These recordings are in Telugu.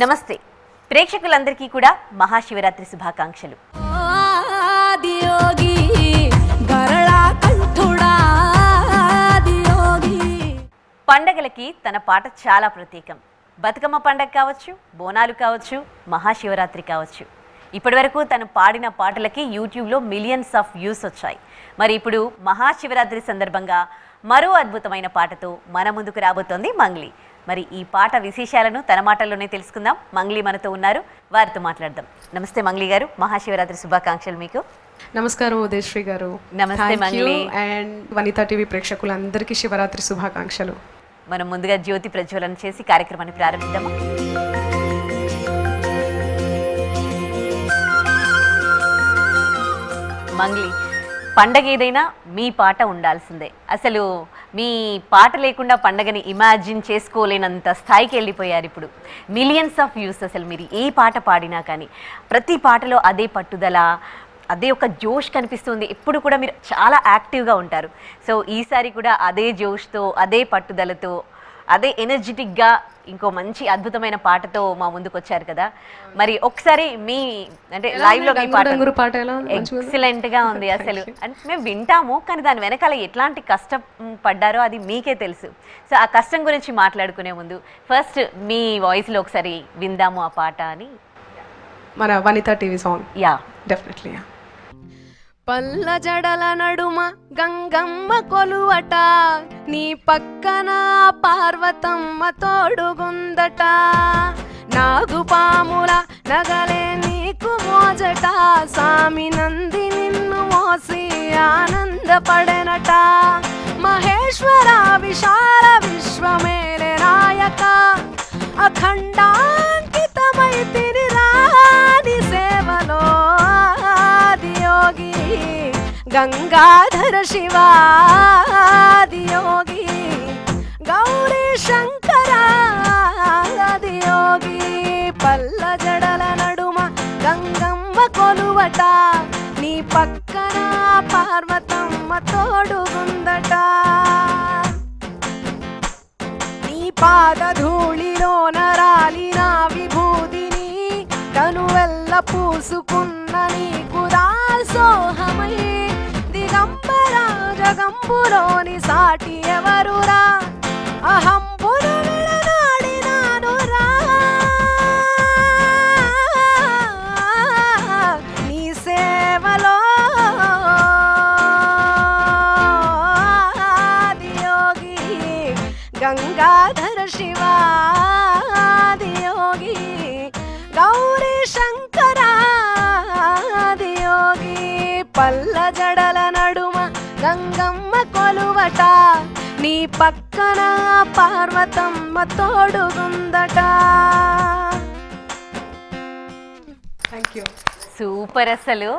నమస్తే ప్రేక్షకులందరికీ కూడా మహాశివరాత్రి శుభాకాంక్షలు. పండగలకి తన పాట చాలా ప్రత్యేకం. బతుకమ్మ పండగ కావచ్చు, బోనాలు కావచ్చు, మహాశివరాత్రి కావచ్చు. ఇప్పటివరకు తను పాడిన పాటలకి యూట్యూబ్లో మిలియన్స్ ఆఫ్ వ్యూస్ వచ్చాయి. మరి ఇప్పుడు మహాశివరాత్రి సందర్భంగా మరో అద్భుతమైన పాటతో మన ముందుకు రాబోతోంది మంగ్లీ. మరి ఈ పాట విశేషాలను తన మాటల్లోనే తెలుసుకుందాం. మంగ్లీ మనతో ఉన్నారు, వారితో మాట్లాడదాం. నమస్తే మంగ్లీ గారు, మహాశివరాత్రి శుభాకాంక్షలు మీకు. నమస్కారం ఉదయశ్రీ గారు. నమస్తే మంగ్లీ. అండ్ వనితా టీవీ ప్రేక్షకులందరికీ శివరాత్రి శుభాకాంక్షలు. మనం ముందుగా జ్యోతి ప్రజ్వలన చేసి కార్యక్రమాన్ని ప్రారంభిద్దాము. మంగ్లీ, పండగ ఏదైనా మీ పాట ఉండాల్సిందే. అసలు మీ పాట లేకుండా పండగని ఇమాజిన్ చేసుకోలేనంత స్థాయికి వెళ్ళిపోయారు. ఇప్పుడు మిలియన్స్ ఆఫ్ వ్యూస్. అసలు మీరు ఏ పాట పాడినా కానీ ప్రతి పాటలో అదే పట్టుదల, అదే ఒక జోష్ కనిపిస్తుంది. ఎప్పుడు కూడా మీరు చాలా యాక్టివ్గా ఉంటారు. సో ఈసారి కూడా అదే జోష్తో, అదే పట్టుదలతో, అదే ఎనర్జెటిక్గా ఇంకో మంచి అద్భుతమైన పాటతో మా ముందుకు వచ్చారు కదా. మరి ఒకసారి మీ అంటే లైవ్లో మీ పాట ఎక్సలెంట్గా ఉంది. అసలు అంటే మేము వింటాము, కానీ దాని వెనకాల ఎట్లాంటి కష్టం పడ్డారో అది మీకే తెలుసు. సో ఆ కష్టం గురించి మాట్లాడుకునే ముందు ఫస్ట్ మీ వాయిస్లో ఒకసారి విందాము ఆ పాట అని. మన Vanitha TV song. Yeah, definitely. పల్ల జడల నడుమ గంగమ్మ కొలువట, నీ పక్కన పార్వతమ్మ తోడుగుందట, నాగుపాముల నగలే నీకు మోజట, సామి నంది నిన్ను మోసి ఆనందపడెనట, మహేశ్వర విశాల విశ్వమేలే నాయక, అఖండాంకితమై తిరిరాని సేవలో ఆదియోగి, గంగాధర శివాదియోగి, గౌరీ శంకర ఆదియోగి, పల్ల జడల నడుమ గంగమ్మ కొలువట, నీ పక్కన పార్వతమ్మ తోడుగుందట, నీ పాదధూళిలో నరాలిన విభూతిని కనువెల్ల పూసుకున్న నీకు దాసోహమై, దిగంబర జగంబులోని సాటి ఎవరురా, అహంబును విడనాడినానురా, నీ సేవలో ఆదియోగి, గంగాధర శివాదియోగి, గౌరీ శంకర ఆదియోగి, పల్ల జడల నడుమ గంగమ్మ కొలువట, నీ పక్కన పార్వతమ్మ తోడుగుందట. Thank you. సూపర్. అసలు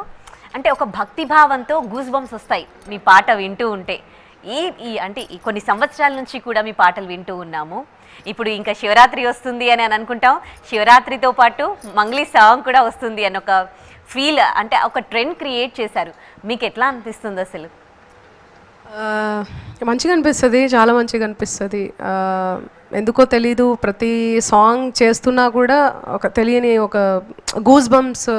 అంటే ఒక భక్తి భావంతో గూస్ బంప్స్ వస్తాయి మీ పాట వింటూ ఉంటే. ఈ అంటే ఈ కొన్ని సంవత్సరాల నుంచి కూడా మీ పాటలు వింటూ ఉన్నాము. ఇప్పుడు ఇంకా శివరాత్రి వస్తుంది అని అనుకుంటాం. శివరాత్రితో పాటు మంగ్లీ సాంగ్ కూడా వస్తుంది అని ఒక ఫీల్, అంటే ఒక ట్రెండ్ క్రియేట్ చేశారు. మీకు ఎట్లా అనిపిస్తుంది అసలు? మంచిగా అనిపిస్తుంది, చాలా మంచిగా అనిపిస్తుంది. ఎందుకో తెలీదు, ప్రతి సాంగ్ చేస్తున్నా కూడా ఒక తెలియని ఒక గూస్ బంప్స్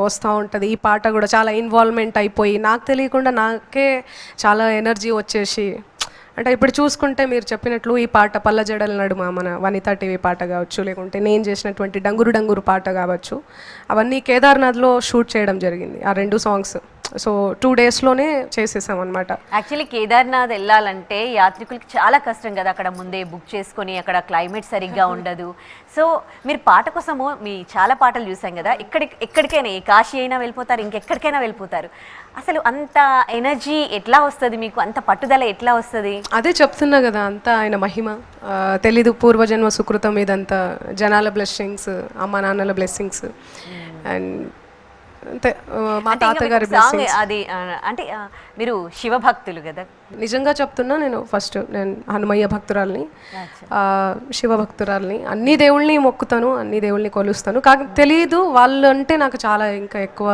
వస్తూ ఉంటుంది. ఈ పాట కూడా చాలా ఇన్వాల్వ్మెంట్ అయిపోయి నాకు తెలియకుండా నాకే చాలా ఎనర్జీ వచ్చేసి, అంటే ఇప్పుడు చూసుకుంటే మీరు చెప్పినట్లు ఈ పాట పల్ల జడల నడుమ మన వనితా టీవీ పాట కావచ్చు, లేకుంటే నేను చేసినటువంటి డంగురు డంగురు పాట కావచ్చు, అవన్నీ కేదార్నాథ్లో షూట్ చేయడం జరిగింది ఆ 2 సాంగ్స్. సో 2 డేస్లోనే చేసేసాం అనమాట. యాక్చువల్లీ కేదార్నాథ్ వెళ్ళాలంటే యాత్రికులకి చాలా కష్టం కదా, అక్కడ ముందే బుక్ చేసుకొని అక్కడ క్లైమేట్ సరిగ్గా ఉండదు. సో మీరు పాట కోసము మీ చాలా పాటలు చూసాం కదా, ఎక్కడికైనా ఏ కాశీ అయినా వెళ్ళిపోతారు, ఇంకెక్కడికైనా వెళ్ళిపోతారు. అసలు అంత ఎనర్జీ ఎట్లా వస్తుంది మీకు, అంత పట్టుదల ఎట్లా వస్తుంది? అదే చెప్తున్నా కదా, అంతా ఆయన మహిమ. తెలీదు, పూర్వజన్మ సుకృతం, ఇదంతా జనాల బ్లెస్సింగ్స్, అమ్మ నాన్నల బ్లెస్సింగ్స్, అండ్ అంతే మా తాతగారి బ్లెస్సింగ్స్. అది అంటే మీరు శివభక్తులు కదా? నిజంగా చెప్తున్నా, నేను హనుమయ్య భక్తురాల్ని, శివభక్తురాల్ని, అన్ని దేవుళ్ళని మొక్కుతాను, అన్ని దేవుళ్ళని కొలుస్తాను. కానీ తెలియదు, వాళ్ళు అంటే నాకు చాలా ఇంకా ఎక్కువ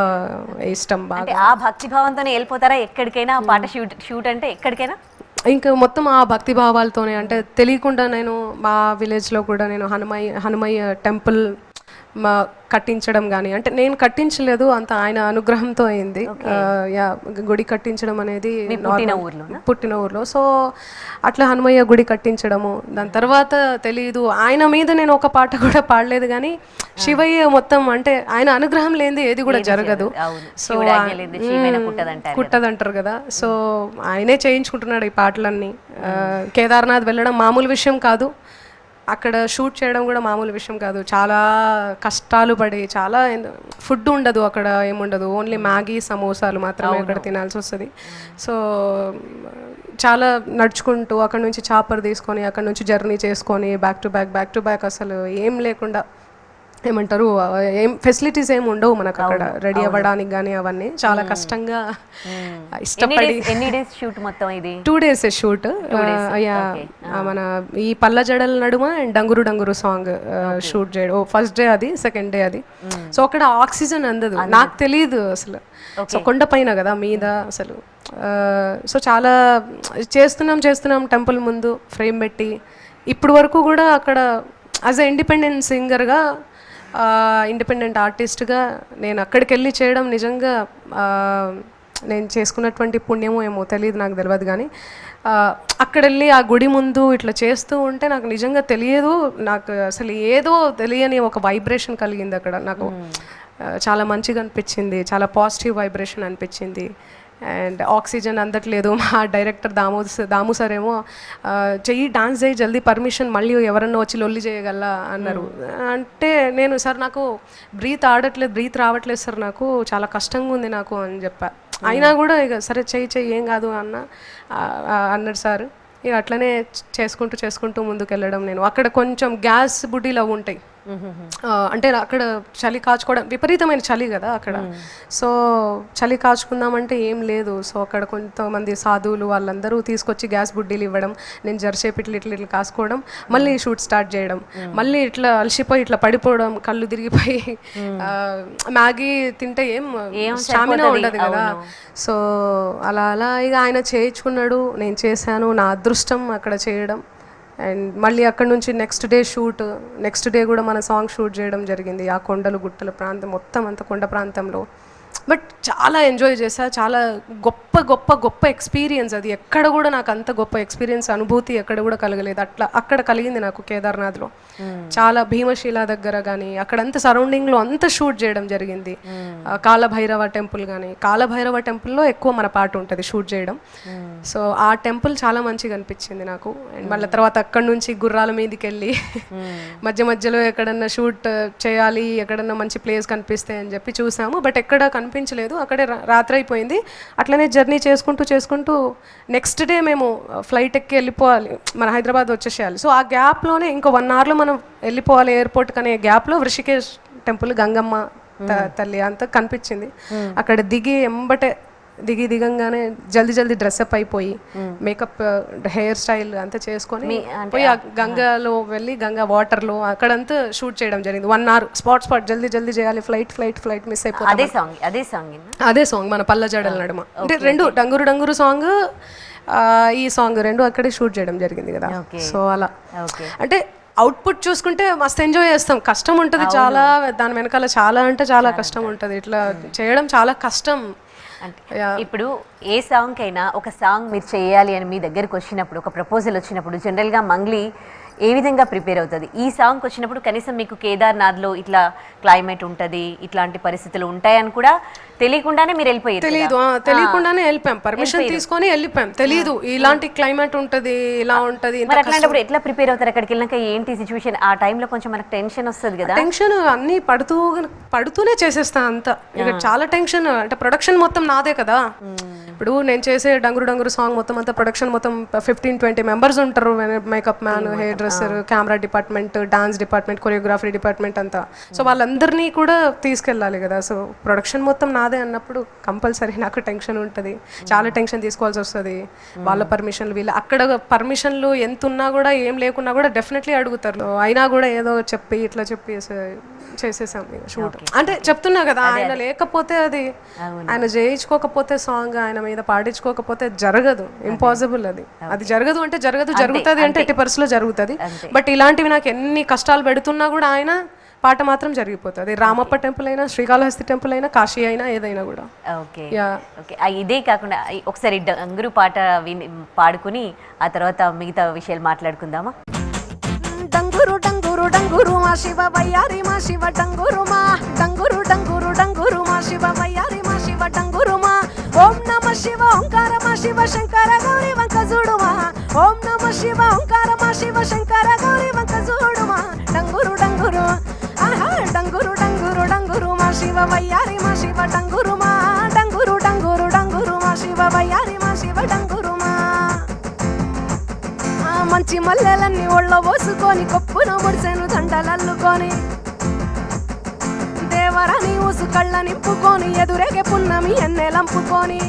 ఇష్టం. బాగా ఆ భక్తి భావంతోనే వెళ్ళిపోతారా ఎక్కడికైనా? పాట షూట్ అంటే ఎక్కడికైనా ఇంకా మొత్తం ఆ భక్తి భావాలతోనే, అంటే తెలియకుండా నేను మా విలేజ్లో కూడా నేను హనుమయ్య టెంపుల్ కట్టించడం కానీ, అంటే నేను కట్టించలేదు, అంత ఆయన అనుగ్రహంతో అయింది. యా, గుడి కట్టించడం అనేది పుట్టిన ఊర్లో. సో అట్లా హనుమయ్య గుడి కట్టించడము, దాని తర్వాత తెలియదు, ఆయన మీద నేను ఒక పాట కూడా పాడలేదు కానీ శివయ్య మొత్తం, అంటే ఆయన అనుగ్రహం లేనిది ఏది కూడా జరగదు. సో కుట్టదంటారు కదా, సో ఆయనే చేయించుకుంటున్నాడు ఈ పాటలన్నీ. కేదార్నాథ్ వెళ్ళడం మామూలు విషయం కాదు, అక్కడ షూట్ చేయడం కూడా మామూలు విషయం కాదు. చాలా కష్టాలు పడి, చాలా ఫుడ్ ఉండదు అక్కడ, ఏముండదు, ఓన్లీ మ్యాగీ సమోసాలు మాత్రమే అక్కడ తినాల్సి వస్తుంది. సో చాలా నడుచుకుంటూ అక్కడ నుంచి చాపర్ తీసుకొని అక్కడ నుంచి జర్నీ చేసుకొని బ్యాక్ టు బ్యాక్ అసలు ఏం లేకుండా, ఏమంటారు, ఏం ఫెసిలిటీస్ ఏమి ఉండవు మనకు అక్కడ రెడీ అవ్వడానికి కానీ, అవన్నీ చాలా కష్టంగా ఇష్టపడి. 2 days షూట్. మన ఈ పల్ల జడల నడుమ అండ్ డంగురు సాంగ్ షూట్ చేయడం, ఫస్ట్ డే అది, సెకండ్ డే అది. సో అక్కడ ఆక్సిజన్ అందదు, నాకు తెలియదు అసలు. సో కొండ పైన కదా మీద అసలు. సో చాలా చేస్తున్నాం టెంపుల్ ముందు ఫ్రేమ్ పెట్టి. ఇప్పుడు వరకు కూడా అక్కడ యాజ్ ఎ ఇండిపెండెంట్ సింగర్గా, ఇండిపెండెంట్ ఆర్టిస్ట్గా నేను అక్కడికి వెళ్ళి చేయడం నిజంగా నేను చేసుకున్నటువంటి పుణ్యమో ఏమో తెలియదు, నాకు తెలియదు. కానీ అక్కడ వెళ్ళి ఆ గుడి ముందు ఇట్లా చేస్తూ ఉంటే నాకు నిజంగా తెలియదు, నాకు అసలు ఏదో తెలియని ఒక వైబ్రేషన్ కలిగింది అక్కడ నాకు. చాలా మంచిగా అనిపించింది, చాలా పాజిటివ్ వైబ్రేషన్ అనిపించింది. అండ్ ఆక్సిజన్ అందట్లేదు. మా డైరెక్టర్ దాము సార్ ఏమో చెయ్యి, డాన్స్ చేయి జల్దీ, పర్మిషన్ మళ్ళీ ఎవరన్నా వచ్చి లొల్లి చేయగల అన్నారు. అంటే నేను, సార్ నాకు బ్రీత్ రావట్లేదు సార్, నాకు చాలా కష్టంగా ఉంది నాకు అని చెప్పా. అయినా కూడా ఇక సరే చెయ్యి ఏం కాదు అన్నాడు సార్. ఇక అట్లనే చేసుకుంటూ ముందుకు వెళ్ళడం. నేను అక్కడ కొంచెం గ్యాస్ బుడ్డీలు అవి ఉంటాయి, అంటే అక్కడ చలి కాచుకోవడం, విపరీతమైన చలి కదా అక్కడ. సో చలి కాచుకుందామంటే ఏం లేదు. సో అక్కడ కొంతమంది సాధువులు వాళ్ళందరూ తీసుకొచ్చి గ్యాస్ బుడ్డీలు ఇవ్వడం, నేను జరసేపు ఇట్లా కాసుకోవడం, మళ్ళీ షూట్ స్టార్ట్ చేయడం, మళ్ళీ ఇట్లా అలసిపోయి ఇట్లా పడిపోవడం, కళ్ళు తిరిగిపోయి. మ్యాగీ తింటే ఏం స్టామినా ఉండదు కదా. సో అలా ఇక ఆయన చేయించుకున్నాడు, నేను చేశాను, నా అదృష్టం అక్కడ చేయడం. అండ్ మళ్ళీ అక్కడ నుంచి నెక్స్ట్ డే కూడా మన సాంగ్ షూట్ చేయడం జరిగింది ఆ కొండలు గుట్టల ప్రాంతం మొత్తం అంత కొండ ప్రాంతంలో. బట్ చాలా ఎంజాయ్ చేశా, చాలా గొప్ప ఎక్స్పీరియన్స్ అది. ఎక్కడ కూడా నాకు అంత గొప్ప ఎక్స్పీరియన్స్, అనుభూతి ఎక్కడ కూడా కలగలేదు. అట్లా అక్కడ కలిగింది నాకు కేదార్నాథ్లో. చాలా భీమశిల దగ్గర కానీ అక్కడంతా సరౌండింగ్లో అంతా షూట్ చేయడం జరిగింది. కాలభైరవ టెంపుల్ కానీ, కాలభైరవ టెంపుల్లో ఎక్కువ మన పాట ఉంటుంది షూట్ చేయడం. సో ఆ టెంపుల్ చాలా మంచిగా అనిపించింది నాకు. అండ్ మళ్ళీ తర్వాత అక్కడ నుంచి గుర్రాల మీదకి వెళ్ళి మధ్యలో ఎక్కడన్నా షూట్ చేయాలి, ఎక్కడన్నా మంచి ప్లేస్ కనిపిస్తే అని చెప్పి చూసాము. బట్ ఎక్కడ కనిపించలేదు, అక్కడే రాత్రి అయిపోయింది. అట్లనే జర్నీ చేసుకుంటూ నెక్స్ట్ డే మేము ఫ్లైట్ ఎక్కి వెళ్ళిపోవాలి, మన హైదరాబాద్ వచ్చేసేయాలి. సో ఆ గ్యాప్లోనే ఇంకో 1 hourలో మనం వెళ్ళిపోవాలి ఎయిర్పోర్ట్ అనే గ్యాప్లో ఋషికేశ్ టెంపుల్, గంగమ్మ తల్లి అంతా కనిపించింది. అక్కడ దిగంగానే జల్దీ డ్రెస్అప్ అయిపోయి మేకప్, హెయిర్ స్టైల్ అంతా చేసుకొని పోయి ఆ గంగలో వెళ్ళి, గంగా వాటర్లో అక్కడంతా షూట్ చేయడం జరిగింది. 1 hour స్పాట్ జల్దీ చేయాలి, ఫ్లైట్ మిస్ అయిపోయింది. అదే సాంగ్ మన పల్ల జడల నడుమ. అంటే 2 డంగురు సాంగ్, ఈ సాంగ్ 2 అక్కడే షూట్ చేయడం జరిగింది కదా. సో అలా అంటే అవుట్పుట్ చూసుకుంటే మస్తు ఎంజాయ్ చేస్తాం. కష్టం ఉంటుంది చాలా, దాని వెనకాల చాలా కష్టం ఉంటుంది. ఇట్లా చేయడం చాలా కష్టం. అంటే ఇప్పుడు ఏ సాంగ్ అయినా, ఒక సాంగ్ మీరు చేయాలి అని మీ దగ్గరికి వచ్చినప్పుడు, ఒక ప్రపోజల్ వచ్చినప్పుడు జనరల్గా మంగ్లీ ఏ విధంగా ప్రిపేర్ అవుతుంది? ఈ సాంగ్కి వచ్చినప్పుడు కనీసం మీకు కేదార్నాథ్లో ఇట్లా క్లైమేట్ ఉంటుంది, ఇట్లాంటి పరిస్థితులు ఉంటాయని కూడా తెలియకుండానే మీరు వెళ్ళిపోయారు? తెలియకుండానే వెళ్ళిపోయాం, పర్మిషన్ తీసుకొని వెళ్ళిపోయాం. తెలీదు ఇలాంటి క్లైమేట్ ఉంటుంది, ఇలా ఉంటుంది. మరి అట్లాంటప్పుడు ఎట్లా ప్రిపేర్ అవుతారు? అక్కడికి వెళ్ళినాక ఏంటి సిచ్యువేషన్? ఆ టైంలో కొంచెం మనకు టెన్షన్ వస్తుంది కదా. టెన్షన్ అన్ని పడుతూనే చేసేస్తా అంతా. ఇక చాలా టెన్షన్, అంటే ప్రొడక్షన్ మొత్తం నాదే కదా. ఇప్పుడు నేను చేసే డంగురు సాంగ్ మొత్తం అంతా ప్రొడక్షన్ మొత్తం 15-20 members ఉంటారు. మేకప్ మ్యాన్, హెయిర్ డ్రెస్సర్, చేస్తారు, camera department, dance department, choreography department అంతా. సో వాళ్ళందరినీ కూడా తీసుకెళ్ళాలి కదా. సో ప్రొడక్షన్ మొత్తం నాదే అన్నప్పుడు కంపల్సరీ నాకు టెన్షన్ ఉంటుంది, చాలా టెన్షన్ తీసుకోవాల్సి వస్తుంది. వాళ్ళ పర్మిషన్లు, వీళ్ళు అక్కడ పర్మిషన్లు ఎంత ఉన్నా కూడా ఏం లేకున్నా కూడా డెఫినెట్లీ అడుగుతారు. అయినా కూడా ఏదో చెప్పి ఇట్లా చెప్పి చేసేసాం షూట్. అంటే చెప్తున్నా కదా, ఆయన లేకపోతే అది, ఆయన చేయించుకోకపోతే సాంగ్, ఆయన మీద పాడించుకోకపోతే జరగదు, ఇంపాసిబుల్. అది జరగదు అంటే జరగదు, జరుగుతుంది అంటే ఎట్టి పరిస్థితిలో జరుగుతుంది. బట్ ఇలాంటివి నాకు ఎన్ని కష్టాలు పెడుతున్నా కూడా ఆయన పాట మాత్రం జరిగిపోతుంది. రామప్ప టెంపుల్ అయినా, శ్రీకాళహస్తి టెంపుల్ అయినా, కాశీ అయినా, ఏదైనా కూడా. Okay okay. ఇదే కాకుండా ఒకసారి డంగురు పాట పాడుకుని ఆ తర్వాత మిగతా విషయాలు మాట్లాడుకుందామా? డంగురు డంగురు డంగురు మా శివ వయ్యారి మా శివ డంగురు మా డంగురు డంగురు డంగురు మా శివ వయ్యారి మా శివ డంగురు మా ఓం నమ శివ ఓంకార మా శివ శంకర గౌరీ వంక చూడుమా ఓం నమ శివ ఓంకార మా శివ శంకర గౌరీ వంక చూడుమా డంగురు డంగురు ఆహా డంగురు డంగురు డంగురు మా శివ వయ్యారి మా శివ డంగురు మా డంగురు డంగురు డంగురు మా శివ వయ్యారి మా శివ డంగురు మా మంచి మల్లెలన్నీ ఒళ్ళ పోసుకొని కొప్పున ముడిసెను దండలల్లుకొని దేవరాని ఊసు కళ్ళ నింపుకొని ఎదురేగే పున్నమి ఎన్నెలంపుకొని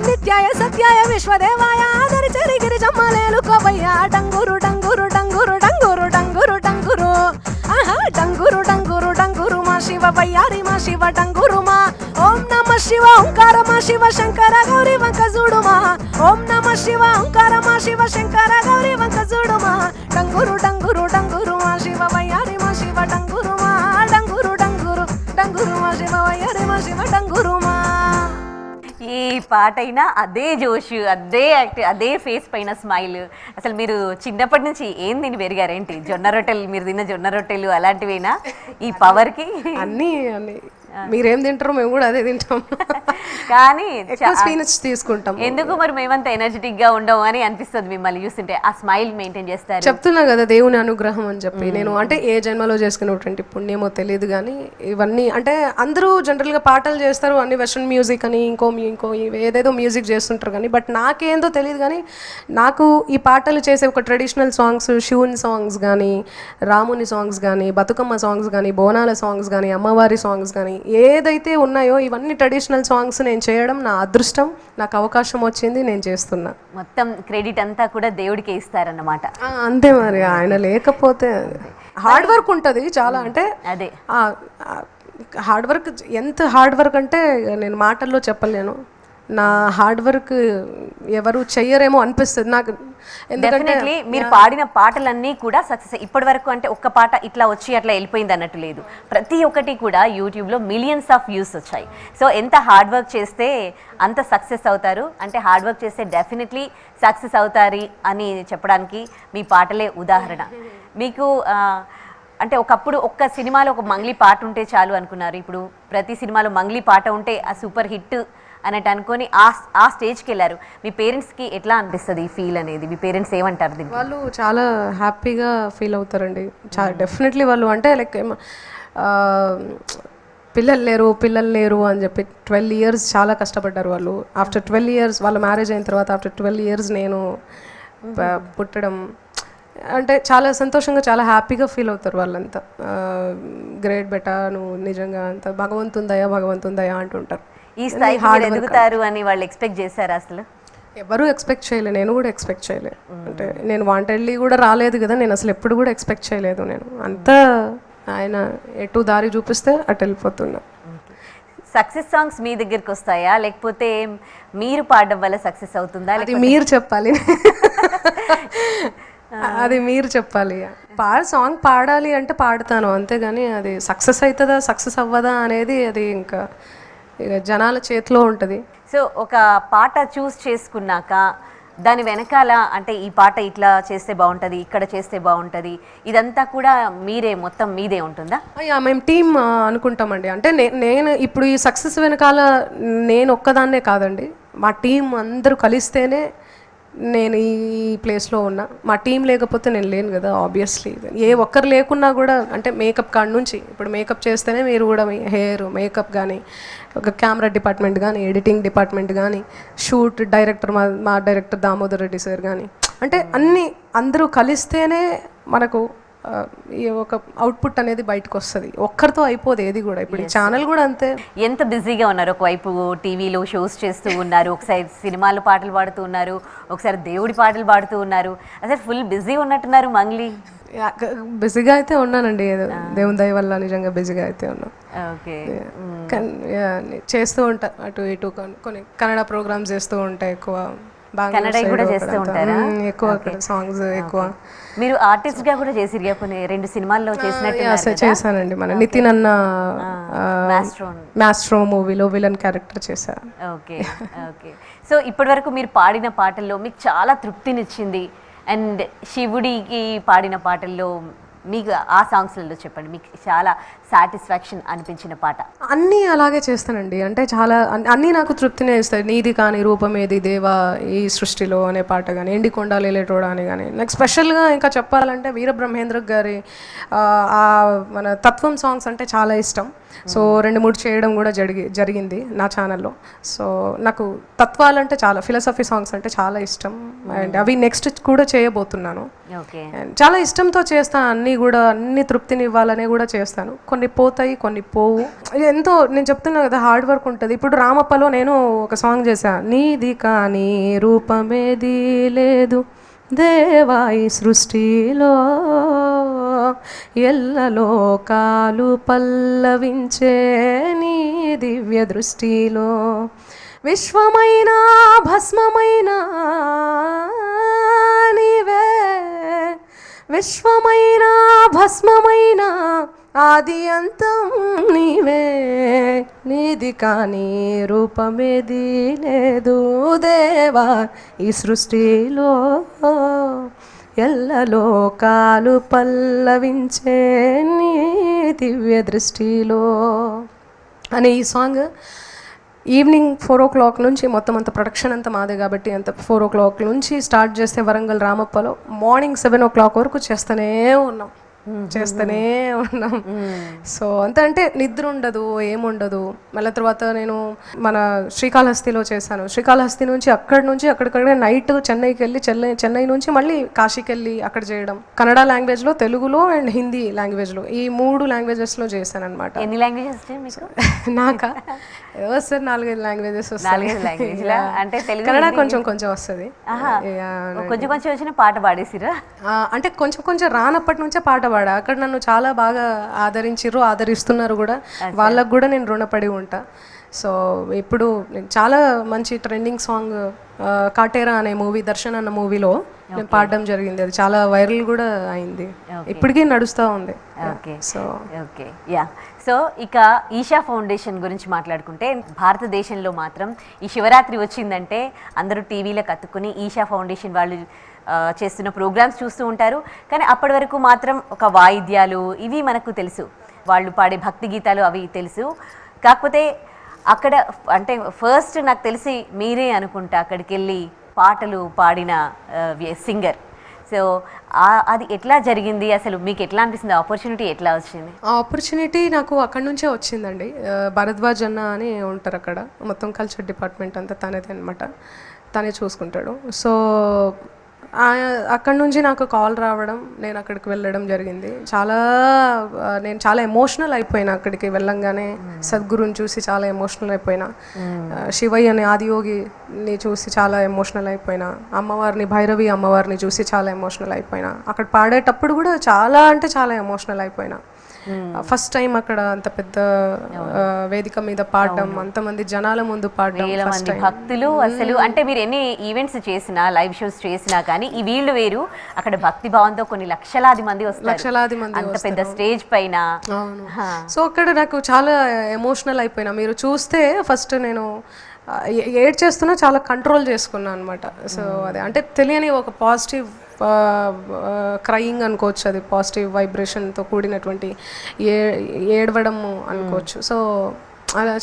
నిత్యాయ సత్యాయ విశ్వదేవాయ ఆదరి చెరిగిరి జమ్మలేలుకోవయ్యా డంగురు డంగురు డంగురు డంగురు డంగురు డంగురు ఆహా డంగురు డంగురు డంగురు మా శివ వయ్యారి మా శివ డంగురు మా ఓం నమ శివ ఓంకార మా శివ శంకర గౌరీ వంక చూడుమా ఓం నమ శివ ఓంకార మా శివ శంకర గౌరీ వంక చూడుమా డంగురు డంగురు డంగురు మా శివ వయ్యారి మా శివ డంగురు మా డంగురు డంగురు డంగురు మా శివ వయ్యారి మా శివ డంగురు మా. ఈ పాట అయినా అదే జోష్, అదే యాక్ట్, అదే ఫేస్ పైన స్మైల్. అసలు మీరు చిన్నప్పటి నుంచి ఏం తిని పెరిగారేంటి? జొన్న రొట్టెలు, మీరు తిన్న జొన్న రొట్టెలు అలాంటివేనా ఈ పవర్కి? అన్నీ అన్నీ మీరేం తింటారో మేము కూడా అదే తింటాం, కానీ స్పీనచ్ తీసుకుంటాం. ఎందుకు మరి మేమంతా ఎనర్జెటిక్ గా ఉండవు అని అనిపిస్తుంది మిమ్మల్ని చూస్తుంటే. ఆ స్మైల్ మెయింటైన్ చేస్తారు. చెప్తున్నా కదా, దేవుని అనుగ్రహం అని చెప్పి. నేను అంటే ఏ జన్మలో చేసుకున్నటువంటి పుణ్యమో తెలియదు కానీ ఇవన్నీ అంటే అందరూ జనరల్గా పాటలు చేస్తారు, అన్ని వెస్ట్రన్ మ్యూజిక్ అని ఇంకో ఏదేదో మ్యూజిక్ చేస్తుంటారు కానీ, బట్ నాకేందో తెలియదు కానీ నాకు ఈ పాటలు చేసే ఒక ట్రెడిషనల్ సాంగ్స్, శివుని సాంగ్స్ కానీ, రాముని సాంగ్స్ కానీ, బతుకమ్మ సాంగ్స్ కానీ, బోనాల సాంగ్స్ కానీ, అమ్మవారి సాంగ్స్ కానీ, ఏదైతే ఉన్నాయో ఇవన్నీ ట్రెడిషనల్ సాంగ్స్ నేను చేయడం నా అదృష్టం. నాకు అవకాశం వచ్చింది, నేను చేస్తున్నా. మొత్తం క్రెడిట్ అంతా కూడా దేవుడికే ఇస్తారన్నమాట. అంతే మరి, ఆయన లేకపోతే హార్డ్ వర్క్ ఉంటుంది చాలా. అంటే అదే హార్డ్ వర్క్, ఎంత హార్డ్ వర్క్ అంటే నేను మాటల్లో చెప్పలేను. నా హార్డ్ వర్క్ ఎవరు చెయ్యరేమో అనిపిస్తుంది నాకు. డెఫినెట్లీ మీరు పాడిన పాటలన్నీ కూడా సక్సెస్. ఇప్పటి వరకు అంటే ఒక్క పాట ఇట్లా వచ్చి అట్లా వెళ్ళిపోయింది అన్నట్టు లేదు. ప్రతి ఒక్కటి కూడా యూట్యూబ్లో మిలియన్స్ ఆఫ్ వ్యూస్ వచ్చాయి. సో ఎంత హార్డ్ వర్క్ చేస్తే అంత సక్సెస్ అవుతారు. అంటే హార్డ్ వర్క్ చేస్తే డెఫినెట్లీ సక్సెస్ అవుతారు అని చెప్పడానికి మీ పాటలే ఉదాహరణ. మీకు అంటే ఒకప్పుడు ఒక్క సినిమాలో ఒక మంగ్లీ పాట ఉంటే చాలు అనుకున్నారు. ఇప్పుడు ప్రతి సినిమాలో మంగ్లీ పాట ఉంటే ఆ సూపర్ హిట్ అన్నట్టు అనుకొని ఆ స్టేజ్కి వెళ్ళారు. మీ పేరెంట్స్కి ఎట్లా అనిపిస్తుంది ఈ ఫీల్ అనేది? మీ పేరెంట్స్ ఏమంటారు దీనికి? వాళ్ళు చాలా హ్యాపీగా ఫీల్ అవుతారండి. డెఫినెట్లీ వాళ్ళు అంటే లైక్ పిల్లలు లేరు అని చెప్పి 12 years చాలా కష్టపడ్డారు వాళ్ళు. ఆఫ్టర్ 12 years వాళ్ళ మ్యారేజ్ అయిన తర్వాత ఆఫ్టర్ 12 years నేను పుట్టడం అంటే చాలా సంతోషంగా, చాలా హ్యాపీగా ఫీల్ అవుతారు వాళ్ళంతా. గ్రేట్ బెటా, నువ్వు నిజంగా అంత భగవంతుందయా అంటుంటారు. ఈ స్థాయికి మీరు ఎదుగుతారు అని వాళ్ళు ఎక్స్పెక్ట్ చేశారు? అసలు ఎవరు ఎక్స్పెక్ట్ చేయలేదు, నేను కూడా ఎక్స్పెక్ట్ చేయలేదు. అంటే నేను వాంటెడ్లీ కూడా రాలేదు కదా, నేను అసలు ఎప్పుడు కూడా ఎక్స్పెక్ట్ చేయలేదు. నేను అంతా ఆయన ఎటు దారి చూపిస్తే అటు వెళ్ళిపోతున్నా. సక్సెస్ సాంగ్స్ మీ దగ్గరికి వస్తాయా, లేకపోతే మీరు పాడడం వల్ల సక్సెస్ అవుతుందా? అది మీరు చెప్పాలి. అది మీరు చెప్పాలి. సాంగ్ పాడాలి అంటే పాడతాను, అంతేగాని అది సక్సెస్ అవుతుందా సక్సెస్ అవ్వదా అనేది అది ఇంకా ఇక జనాల చేతిలో ఉంటుంది. సో ఒక పాట చూస్ చేసుకున్నాక దాని వెనకాల అంటే ఈ పాట ఇట్లా చేస్తే బాగుంటుంది, ఇక్కడ చేస్తే బాగుంటుంది, ఇదంతా కూడా మొత్తం మీదే ఉంటుందా? మేము టీమ్ అనుకుంటామండి. అంటే నేను ఇప్పుడు ఈ సక్సెస్ వెనకాల నేను ఒక్కదాన్నే కాదండి, మా టీం అందరూ కలిస్తేనే నేను ఈ ప్లేస్లో ఉన్నా. మా టీం లేకపోతే నేను లేను కదా ఆబ్వియస్లీ. ఏ ఒక్కరు లేకున్నా కూడా అంటే మేకప్ కాడ నుంచి, ఇప్పుడు మేకప్ చేస్తేనే మీరు కూడా హెయిర్ మేకప్ కానీ, ఒక కెమెరా డిపార్ట్మెంట్ కానీ, ఎడిటింగ్ డిపార్ట్మెంట్ కానీ, షూట్ డైరెక్టర్ మా డైరెక్టర్ దామోదర్ రెడ్డి సార్ కానీ, అంటే అన్నీ అందరూ కలిస్తేనే మనకు ఈ ఒక అవుట్పుట్ అనేది బయటకు వస్తుంది. ఒక్కరితో అయిపోదు ఏది కూడా. ఇప్పుడు ఈ ఛానల్ కూడా అంతే. ఎంత బిజీగా ఉన్నారు, ఒకవైపు టీవీలో షోస్ చేస్తూ ఉన్నారు, ఒకసారి సినిమాలో పాటలు పాడుతూ ఉన్నారు, ఒకసారి దేవుడి పాటలు పాడుతూ ఉన్నారు, అసలు ఫుల్ బిజీ ఉన్నట్టున్నారు మంగ్లీ. బిజీగా అయితే ఉన్నానండి, దేవుని దయ వల్ల నిజంగా బిజీగా అయితే ఉన్నాను. ఓకే, చేస్తూ ఉంటా అటు ఇటు కొన్ని కన్నడ ప్రోగ్రామ్స్ చేస్తూ ఉంటాయి ఎక్కువ. కన్నడ కూడా చేస్తూ ఉంటారా? ఎక్కువ అక్కడ సాంగ్స్ ఎక్కువ. మీరు ఆర్టిస్ట్ గా కూడా చేసిరుగా, కొన్ని 2 సినిమాల్లో చేసినట్టు. చేశానండి, మన నితిన్ అన్న మాస్ట్రో మూవీలో విలన్ క్యారెక్టర్ చేశా. Okay okay. సో ఇప్పటి వరకు మీరు పాడిన పాటల్లో మీకు చాలా తృప్తినిచ్చింది, అండ్ శివుడికి పాడిన పాటల్లో మీకు ఆ సాంగ్స్లలో చెప్పండి మీకు చాలా సాటిస్ఫాక్షన్ అనిపించిన పాట. అన్నీ అలాగే చేస్తానండి, అంటే చాలా అన్నీ నాకు తృప్తినే ఇస్తాయి. నీది కానీ రూపమేది దేవా ఈ సృష్టిలో అనే పాట కానీ, ఎండి కొండాలేటోడా అని కానీ. నాకు స్పెషల్గా ఇంకా చెప్పాలంటే వీరబ్రహ్మేంద్ర గారి మన తత్వం సాంగ్స్ అంటే చాలా ఇష్టం. సో 2-3 చేయడం కూడా జరిగింది నా ఛానల్లో. సో నాకు తత్వాలంటే చాలా, ఫిలాసఫీ సాంగ్స్ అంటే చాలా ఇష్టం, అండ్ అవి నెక్స్ట్ కూడా చేయబోతున్నాను. అండ్ చాలా ఇష్టంతో చేస్తాను అన్నీ కూడా, అన్ని తృప్తిని ఇవ్వాలనే కూడా చేస్తాను. కొన్ని పోతాయి, కొన్ని పోవు. ఎంతో నేను చెప్తున్నా కదా, హార్డ్ వర్క్ ఉంటుంది. ఇప్పుడు రామప్పలో నేను ఒక సాంగ్ చేశాను, నీది కానీ రూపమేది లేదు దేవాయి సృష్టిలో ఎల్లలోకాలు పల్లవించే నీ దివ్య దృష్టిలో విశ్వమైన భస్మమైన నీవే, విశ్వమైన భస్మమైన ఆది అంతం నీవే, నీది కానీ రూపమేది లేదు దేవా ఈ సృష్టిలో ఎల్లలోకాలు పల్లవించే నీ దివ్య దృష్టిలో అనే ఈ సాంగ్ ఈవినింగ్ 4 o'clock నుంచి మొత్తం అంత ప్రొడక్షన్ అంతా మాదే కాబట్టి అంత 4 o'clock నుంచి స్టార్ట్ చేస్తే వరంగల్ రామప్పలో మార్నింగ్ 7 o'clock వరకు చేస్తూనే ఉన్నాం. సో అంత అంటే నిద్ర ఉండదు, ఏముండదు. మళ్ళీ తర్వాత నేను మన శ్రీకాళహస్తిలో చేశాను. శ్రీకాళహస్తి నుంచి అక్కడికక్కడే నైట్ చెన్నైకి వెళ్ళి, చెన్నై నుంచి మళ్ళీ కాశీకి వెళ్ళి అక్కడ చేయడం. కన్నడ లాంగ్వేజ్లో, తెలుగులో అండ్ హిందీ లాంగ్వేజ్లో, ఈ 3 లాంగ్వేజెస్లో చేశాను అనమాట. ఎన్ని లాంగ్వేజెస్ నాకా సార్ 4-5 లాంగ్వేజెస్ వస్తాయి. అంటే కన్నడ కొంచెం వస్తుంది, కొంచెం వచ్చిన పాట పాడేసిరా? అంటే కొంచెం రానప్పటి నుంచే పాట పాడా. అక్కడ నన్ను చాలా బాగా ఆదరిస్తున్నారు కూడా, వాళ్ళకు కూడా నేను రుణపడి ఉంటా. సో ఇప్పుడు చాలా మంచి ట్రెండింగ్ సాంగ్ కాటేరా అనే మూవీ, దర్శన్ అన్న మూవీలో నేను పాడడం జరిగింది. అది చాలా వైరల్ కూడా అయింది, ఇప్పటికీ నడుస్తూ ఉంది. సో ఇక ఈషా ఫౌండేషన్ గురించి మాట్లాడుకుంటే, భారతదేశంలో మాత్రం ఈ శివరాత్రి వచ్చిందంటే అందరూ టీవీలకు అతుక్కుని ఈషా ఫౌండేషన్ వాళ్ళు చేస్తున్న ప్రోగ్రామ్స్ చూస్తూ ఉంటారు. కానీ అప్పటి వరకు మాత్రం ఒక వాయిద్యాలు ఇవి మనకు తెలుసు, వాళ్ళు పాడే భక్తి గీతాలు అవి తెలుసు. కాకపోతే అక్కడ అంటే ఫస్ట్ నాకు తెలిసి మీరే అనుకుంటా అక్కడికి వెళ్ళి పాటలు పాడిన సింగర్. సో అది ఎట్లా జరిగింది, అసలు మీకు ఎట్లా అనిపిస్తుంది, ఆపర్చునిటీ ఎట్లా వచ్చింది? ఆ ఆపర్చునిటీ నాకు అక్కడి నుంచే వచ్చిందండి. భరద్వాజ్ అన్న అని ఉంటారు అక్కడ, మొత్తం కల్చర్ డిపార్ట్మెంట్ అంతా తనదే అనమాట, తనే చూసుకుంటాడు. సో అక్కడి నుంచి నాకు కాల్ రావడం, నేను అక్కడికి వెళ్ళడం జరిగింది. నేను చాలా ఎమోషనల్ అయిపోయినా అక్కడికి వెళ్ళంగానే. సద్గురుని చూసి చాలా ఎమోషనల్ అయిపోయినా, శివయ్య అనే ఆదియోగిని చూసి చాలా ఎమోషనల్ అయిపోయినా, అమ్మవారిని భైరవి అమ్మవారిని చూసి చాలా ఎమోషనల్ అయిపోయినా, అక్కడ పాడేటప్పుడు కూడా చాలా అంటే చాలా ఎమోషనల్ అయిపోయినా. ఫస్ట్ టైం అక్కడ అంత పెద్ద వేదిక మీద పాడడం, అంతమంది జనాల ముందు పాడడం, భక్తులు అసలు అంటే మీరు ఎన్ని ఈవెంట్స్ చేసినా, లైవ్ షోస్ చేసినా కానీ ఈ వీళ్ళు వేరు. అక్కడ భక్తి భావంతో కొన్ని లక్షలాది మంది వస్తారు, అంత పెద్ద స్టేజ్ పైన. సో అక్కడ నాకు చాలా ఎమోషనల్ అయిపోయినా. మీరు చూస్తే ఫస్ట్ నేను ఏడ్ చేస్తున్నా చాలా కంట్రోల్ చేసుకున్నాను అనమాట. సో అదే అంటే తెలియని ఒక పాజిటివ్ క్రయింగ్ అనుకోవచ్చు, అది పాజిటివ్ వైబ్రేషన్తో కూడినటువంటి ఏడవడము అనుకోవచ్చు. సో అలా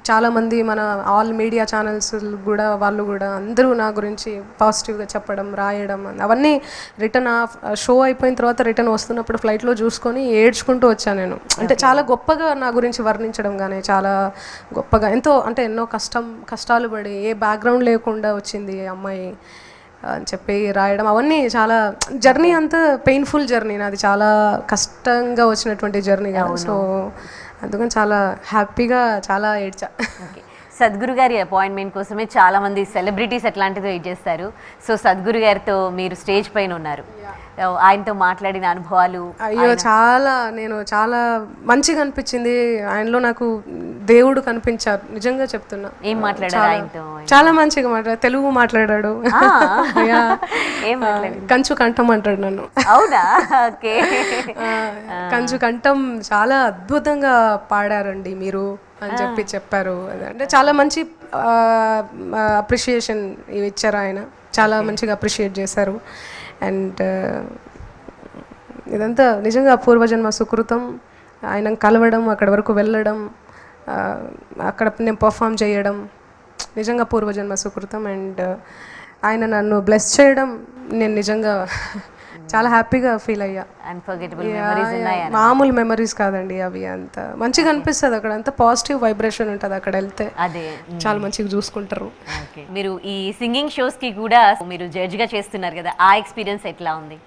చాలామంది మన ఆల్ మీడియా ఛానల్స్ కూడా వాళ్ళు కూడా అందరూ నా గురించి పాజిటివ్గా చెప్పడం, రాయడం, అవన్నీ రిటర్న్ షో అయిపోయిన తర్వాత రిటర్న్ వస్తున్నప్పుడు ఫ్లైట్లో చూసుకొని ఏడ్చుకుంటూ వచ్చాను నేను. అంటే చాలా గొప్పగా నా గురించి వర్ణించడం కానీ, చాలా గొప్పగా ఎన్నో కష్టాలు పడి ఏ బ్యాక్గ్రౌండ్ లేకుండా వచ్చింది అమ్మాయి, అని చెప్పి రాయడం అవన్నీ చాలా జర్నీ అంతా పెయిన్ఫుల్ జర్నీ నాది, చాలా కష్టంగా వచ్చినటువంటి జర్నీ కదా. సో అందుకని చాలా హ్యాపీగా చాలా ఏడ్చా. ఓకే, సద్గురు గారి అపాయింట్మెంట్ కోసమే చాలా మంది సెలబ్రిటీస్ అట్లాంటిది వెయిట్ చేస్తారు. సో సద్గురు గారితో మీరు స్టేజ్ పైన ఉన్నారు, ఆయనతో మాట్లాడిన అనుభవాలు? అయ్యో నేను చాలా మంచిగా అనిపించింది. ఆయనలో నాకు దేవుడు కనిపించారు, నిజంగా చెప్తున్నా. ఏం మాట్లాడారు ఆయనతో? చాలా మంచిగా మాట్లాడారు, తెలుగు మాట్లాడాడు. కంచు కంఠం అంటాడు నన్ను. అవునా? ఓకే. కంచు కంఠం చాలా అద్భుతంగా పాడారండి మీరు అని చెప్పారు. అంటే చాలా మంచి అప్రిషియేషన్ ఇచ్చారు ఆయన, చాలా మంచిగా అప్రిషియేట్ చేశారు. అండ్ ఇదంతా నిజంగా పూర్వజన్మ సుకృతం. ఆయన కలవడం, అక్కడి వరకు వెళ్ళడం, అక్కడ నేను పర్ఫామ్ చేయడం నిజంగా పూర్వజన్మ సుకృతం. అండ్ ఆయన నన్ను బ్లెస్ చేయడం నేను నిజంగా చాలా హ్యాపీగా ఫీల్ అయ్యా. మామూలు మెమరీస్ కాదండి అవి, అంత మంచిగా అనిపిస్తుంది. అక్కడ అంత పాజిటివ్ వైబ్రేషన్ ఉంటుంది అక్కడ వెళ్తే, అదే చాలా మంచిగా చూసుకుంటారు. మీరు ఈ సింగింగ్ షోస్ కి కూడా మీరు జడ్జ్ గా చేస్తున్నారు కదా, ఆ ఎక్స్పీరియన్స్ ఎట్లా ఉంది?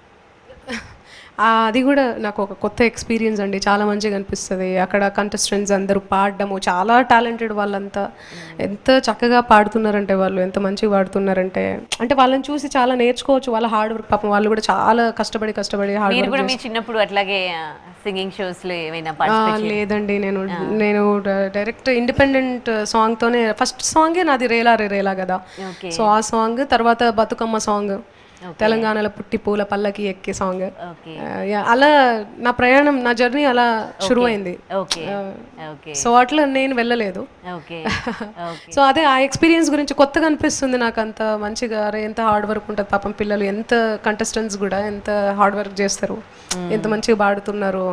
అది కూడా నాకు ఒక కొత్త ఎక్స్పీరియన్స్ అండి, చాలా మంచిగా అనిపిస్తుంది. అక్కడ కంటెస్టెంట్స్ అందరూ పాడడము, చాలా టాలెంటెడ్ వాళ్ళంతా, ఎంత చక్కగా పాడుతున్నారంటే వాళ్ళు, ఎంత మంచిగా పాడుతున్నారంటే, అంటే వాళ్ళని చూసి చాలా నేర్చుకోవచ్చు. వాళ్ళ హార్డ్ వర్క్, పాపం వాళ్ళు కూడా చాలా కష్టపడి హార్డ్ వర్క్. మీరు మీ చిన్నప్పుడు అట్లాగే సింగింగ్ షోస్ లో ఏమైనా? లేదండి, నేను డైరెక్ట్ ఇండిపెండెంట్ సాంగ్ తోనే, ఫస్ట్ సాంగే నాది రేలా రే రేలా కదా. సో ఆ సాంగ్ తర్వాత బతుకమ్మ సాంగ్, తెలంగాణలో పుట్టి పూల పల్లకి ఎక్కే సాంగ్, అలా నా ప్రయాణం, నా జర్నీ అలా షురు అయింది. సో అట్లా నేను వెళ్ళలేదు. సో అదే ఆ ఎక్స్పీరియన్స్ గురించి కొత్తగా అనిపిస్తుంది నాకు, అంత మంచిగా. అరే ఎంత హార్డ్ వర్క్ ఉంటుంది పాపం, పిల్లలు ఎంత కంటెస్టెంట్స్ కూడా ఎంత హార్డ్ వర్క్ చేస్తారు, ఎంత మంచిగా పాడుతున్నారు.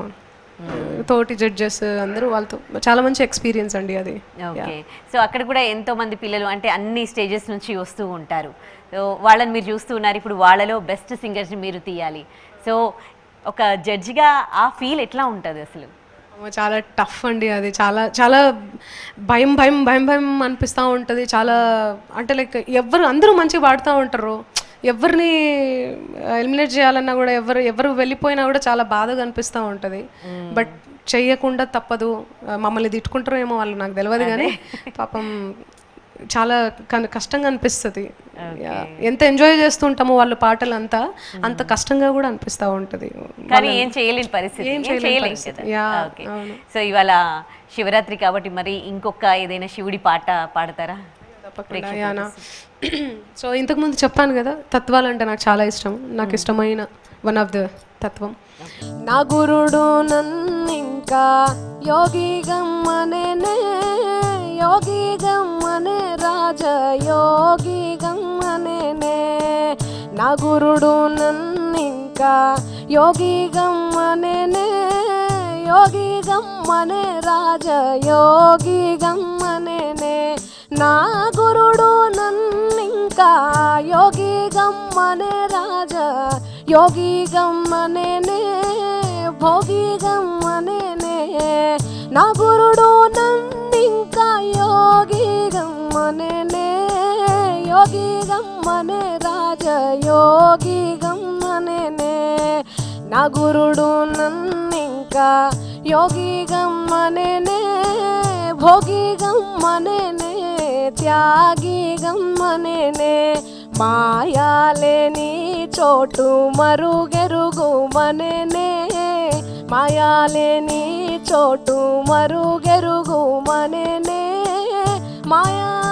తోటి జడ్జెస్ అందరూ వాళ్ళతో చాలా మంచి ఎక్స్పీరియన్స్ అండి అది. ఓకే, సో అక్కడ కూడా ఎంతో మంది పిల్లలు అంటే అన్ని స్టేజెస్ నుంచి వస్తూ ఉంటారు. సో వాళ్ళని మీరు చూస్తూ ఉన్నారు, ఇప్పుడు వాళ్ళలో బెస్ట్ సింగర్స్ని మీరు తీయాలి. సో ఒక జడ్జిగా ఆ ఫీల్ ఎట్లా ఉంటుంది అసలు? చాలా టఫ్ అండి అది, చాలా చాలా భయం భయం భయం భయం అనిపిస్తూ ఉంటుంది. చాలా అంటే లైక్ అందరూ మంచిగా పాడుతూ ఉంటారు, ఎవరిని ఎలిమినేట్ చేయాలన్నా కూడా ఎవరు వెళ్ళిపోయినా కూడా చాలా బాధగా అనిపిస్తూ ఉంటుంది. బట్ చెయ్యకుండా తప్పదు. మమ్మల్ని తిట్టుకుంటారో ఏమో వాళ్ళు, నాకు తెలియదు, కానీ పాపం చాలా కష్టంగా అనిపిస్తుంది. ఎంత ఎంజాయ్ చేస్తుంటామో వాళ్ళు పాటలు అంత కష్టంగా కూడా అనిపిస్తూ ఉంటుంది. ఏం చేయలేని పరిస్థితి. సో ఇవాళ శివరాత్రి కాబట్టి మరి ఇంకొక ఏదైనా శివుడి పాట పాడతారా? సో ఇంతకుముందు చెప్పాను కదా, తత్వాలంటే నాకు చాలా ఇష్టం. నాకు ఇష్టమైన వన్ ఆఫ్ ద తత్వం, నా గురుడు నన్నింకా యోగి గమ్మనే, యోగి గమ్మనే రాజ యోగి గమ్మనే, నా గురుడు నన్నింకా యోగి గమ్మనే, యోగి గమ్మనే రాజ యోగి గమ్మనే, నా గురుడు నన్నింకా యోగి గమ్మనే రాజ యోగి గమ్మనే, భోగి గమ్మనే, నా గురుడు నన్నింకా యోగి గమ్మనే, యోగి గమ్మనే రాజ యోగి గమ్మనే, నా గురుడు నన్నింకా యోగి గమ్మనే, భోగి గమ్మనే, త్యాగి గమ్మనే, మాయాలేని చోటు మరుగెరుగు మనే, మాయాలేని చోటు మరుగెరుగు మనే, మాయాలేని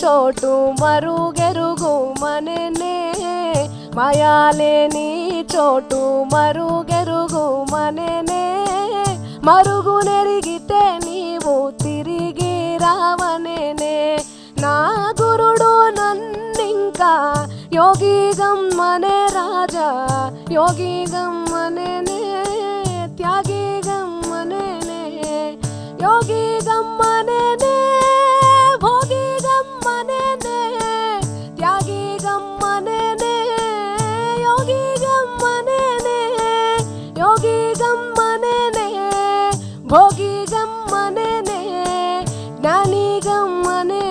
చోటు మరుగెరుగు మనే, మాయాలేని చోటు మరుగెరుగు మనే, మరుగు నెరిగితే నీవు తిరిగి రావనే, నా గురుడు నన్నింకా యోగి గమ్మనే రాజా యోగి గమ్మనే, త్యాగి గమ్మనే, యోగి గమ్మనే, భోగి గమ్మనే, త్యాగి గమ్మనే, యోగి గమ్మనే, యోగి గమ్మనే, భోగి గమ్మనే, జ్ఞాని గమ్మనే,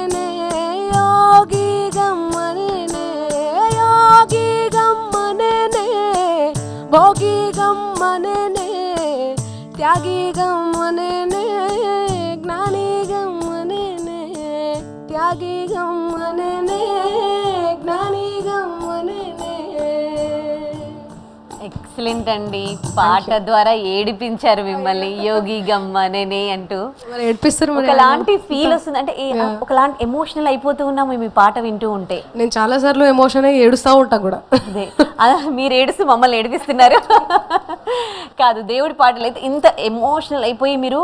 ఎక్సలెంట్ అండి, పాట ద్వారా ఏడిపించారు మిమ్మల్ని, యోగి గమ్మ నేనే అంటూ. మరి ఏడిపిస్తారు మరి. ఒకలాంటి ఫీల్ వస్తుంది అంటే ఒకలాంటి ఎమోషనల్ అయిపోతూ ఉన్నాము మీ పాట వింటూ ఉంటే. నేను చాలా సార్లు ఎమోషన్ అయ్యి ఏడుస్తూ ఉంటా కూడా. అదే మీరు ఏడుస్తూ మమ్మల్ని ఏడిపిస్తున్నారు. కాదు, దేవుడి పాటలు అయితే ఇంత ఎమోషనల్ అయిపోయి మీరు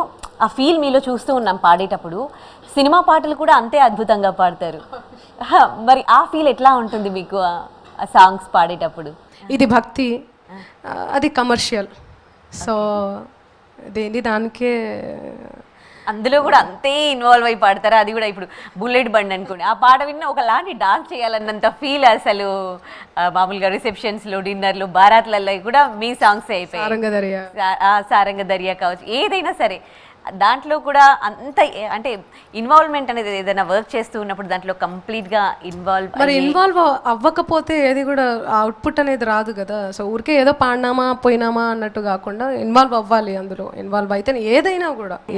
ఆ ఫీల్ మీలో చూస్తూ ఉన్నాం పాడేటప్పుడు. సినిమా పాటలు కూడా అంతే అద్భుతంగా పాడతారు. మరి ఆ ఫీల్ ఎట్లా ఉంటుంది మీకు ఆ సాంగ్స్ పాడేటప్పుడు? ఇది భక్తి, అది కమర్షియల్. సో దానికే అందులో కూడా అంతే ఇన్వాల్వ్ అయి పాడతారా? అది కూడా ఇప్పుడు బుల్లెట్ బండ్ అనుకోండి, ఆ పాట విన్న ఒకలాంటి డాన్స్ చేయాలన్నంత ఫీల్ అసలు మామూలుగా రిసెప్షన్స్లో, డిన్నర్లో, బారాత్లలో కూడా మీ సాంగ్స్ అయిపోయాయి. సారంగ దర్యా కావచ్చు, ఏదైనా సరే దాంట్లో కూడా అంత అంటే ఇన్వాల్వ్మెంట్ అనేది ఏదైనా వర్క్ చేస్తూ ఉన్నప్పుడు దాంట్లో కంప్లీట్గా ఇన్వాల్వ్ అవ్వకపోతే ఏది కూడా అవుట్పుట్ అనేది రాదు కదా. సో ఊరికే ఏదో పాడినామా పోయినామా అన్నట్టు కాకుండా ఇన్వాల్వ్ అవ్వాలి. అందులో ఇన్వాల్వ్ అయితే